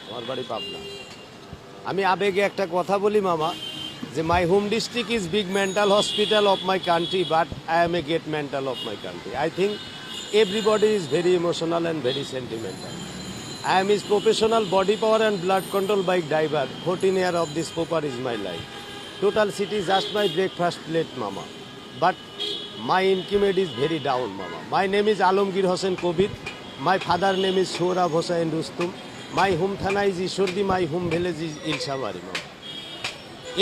আমার বাড়ি পাবনা। আমি আবেগে একটা কথা বলি মামা, যে my home district is big mental hospital of my country, but I M a great mental of my country. I think everybody is very emotional and very sentimental. I am his professional body power and blood control bike driver. 14 years of this popper is my life. Total city is just my breakfast plate, mama. But my income is very down, mama. My name is Alamgir Hossain Kobir. My father name is Sohrab Hossain Rustum. My home thana is Ishordi. My home village is Ilshabari, mama.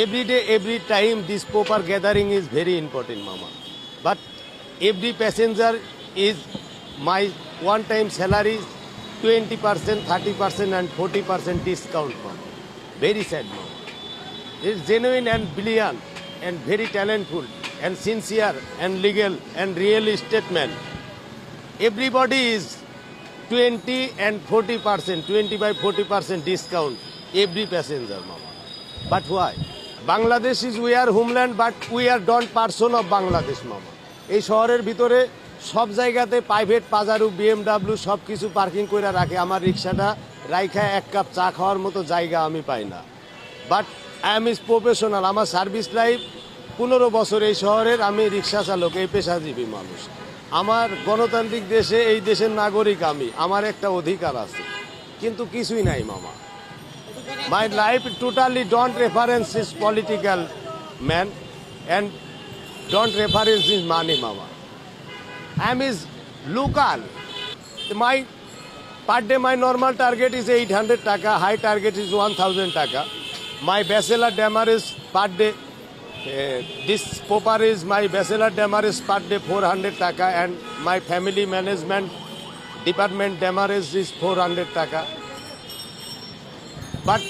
Every day, every time, this popper gathering is very important, mama. But every passenger is my one-time salary 20%, 30% and 40% discount, mama. Very sad, mama. It's genuine and brilliant and very talented and sincere and legal and real estate man. Everybody is 20 and 40%, 25-40% discount every passenger, mama. But why? Bangladesh is we are homeland, but we are don't person of Bangladesh, mama. এই শহরের ভিতরে সব জায়গাতে private পাজারু BMW সব কিছু parking করে রাখে। আমার রিক্সাটা রাইখা এক কাপ চা খাওয়ার মতো জায়গা আমি পাই না। But I am is professional. আমার সার্ভিস লাইফ 15 বছর এই শহরের। আমি রিক্সা চালক, এই পেশাজীবী মানুষ। আমার গণতান্ত্রিক দেশে, এই দেশের নাগরিক আমি, আমার একটা অধিকার আছে, কিন্তু কিছুই নাই মামা। My life totally don't reference is political man and don't reference is money মামা। I am is local. My per day my normal target is 800 taka. High target is 1000 taka. My bachelor demerit per day. This popper is my bachelor demerit per day 400 taka, and my family management department demerit is 400 taka. But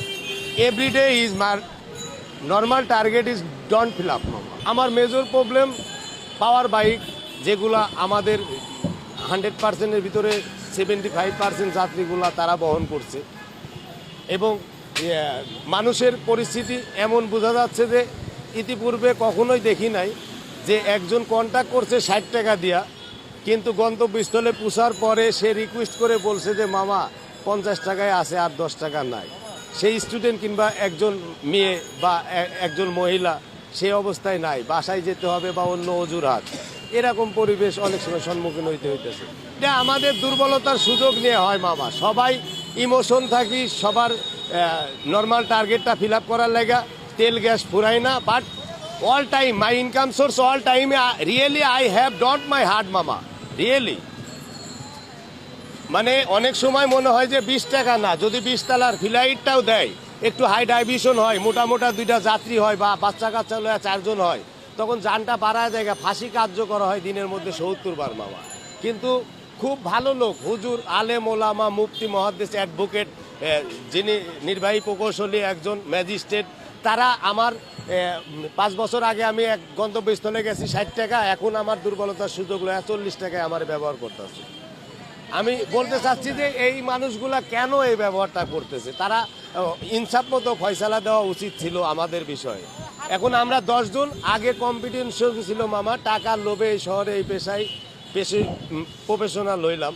every day is my normal target is don't fill up, mama. Our major problem power bike, যেগুলা আমাদের 100%-এর ভিতরে 75% যাত্রীগুলা তারা বহন করছে। এবং মানুষের পরিস্থিতি এমন বোঝা যাচ্ছে যে ইতিপূর্বে কখনোই দেখি নাই যে একজন কন্ট্যাক্ট করছে 60 টাকা দিয়া, কিন্তু গন্তব্যস্থলে পৌঁছার পরে সে রিকোয়েস্ট করে বলছে যে মামা 50 টাকায় আছে, আর 10 টাকা নাই। সেই স্টুডেন্ট কিংবা একজন মেয়ে বা একজন মহিলা সেই অবস্থায় নাই, বাসায় যেতে হবে বা অন্য অজুহাত। এরকম পরিবেশ অনেক সময় সম্মুখীন হইতেছে। এটা আমাদের দুর্বলতার সুযোগ নিয়ে হয় মামা। সবাই ইমোশন থাকি, সবার নর্মাল টার্গেটটা ফিল আপ করার লাগা তেল গ্যাস ফুরাই না। But all time my income source all time really I have dot my heart মামা, রিয়েলি। মানে অনেক সময় মনে হয় যে 20 টাকা না, যদি 20 তলার ফ্লাইটটাও দেয়, একটু হাই ডাইভিশন হয়, মোটা 2টা যাত্রী হয় বা বাচ্চা কাচ্চা লয়া 4 জন হয়, তখন যানটা বাড়ায় জায়গা ফাঁসি কার্য করা হয় দিনের মধ্যে 70 বার মামা। কিন্তু খুব ভালো লোক, হুজুর, আলেম ওলামা, মুফতি, মহাদ্দিস, অ্যাডভোকেট, যিনি নির্বাহী প্রকৌশলী, একজন ম্যাজিস্ট্রেট, তারা আমার 5 বছর আগে আমি এক গন্তব্যস্থলে গেছি 60 টাকা, এখন আমার দুর্বলতার সুযোগ লয়া 40 টাকায় আমার ব্যবহার করতেছে। আমি বলতে চাচ্ছি যে এই মানুষগুলা কেন এই ব্যবহারটা করতেছে, তারা ইনসাফ মতো ফয়সালা দেওয়া উচিত ছিল আমাদের বিষয়ে। এখন আমরা 10 জন, আগে কম্পিটিশন ছিল মামা, টাকার লোভে এই শহরে এই পেশায় বেশি প্রফেশনাল হইলাম।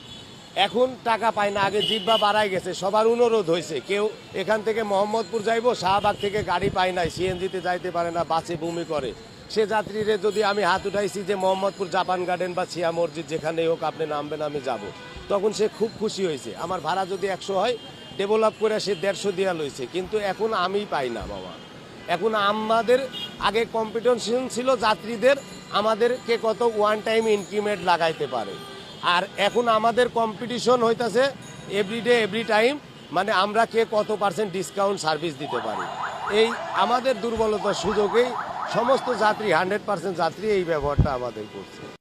এখন টাকা পাই না, আগে জিব্বা বাড়াই গেছে, সবার অনুরোধ হয়েছে। কেউ এখান থেকে মোহাম্মদপুর যাইব, শাহবাগ থেকে গাড়ি পায় নাই, সিএনজিতে যাইতে পারে না, বাসে বমি করে। সে যাত্রীরে যদি আমি হাত উঠাইছি যে মোহাম্মদপুর জাপান গার্ডেন বা ছিয়া মসজিদ যেখানেই হোক আপনি নামবেন, আমি যাব, তখন সে খুব খুশি হয়েছে। আমার ভাড়া যদি 100 হয়, ডেভেলপ করে সে 150 দেওয়া লইছে। কিন্তু এখন আমি পাই না বাবা। এখন আমাদের আগে কম্পিটিশন ছিল যাত্রীদের, আমাদেরকে কত ওয়ান টাইম ইনক্রিমেন্ট লাগাইতে পারে, আর এখন আমাদের কম্পিটিশন হইতাছে এভরিডে এভরি টাইম, মানে আমরা কে কত % ডিসকাউন্ট সার্ভিস দিতে পারি। এই আমাদের দুর্বলতার সুযোগেই সমস্ত যাত্রী 100% যাত্রী এই ব্যবহারটা আমাদের করছে।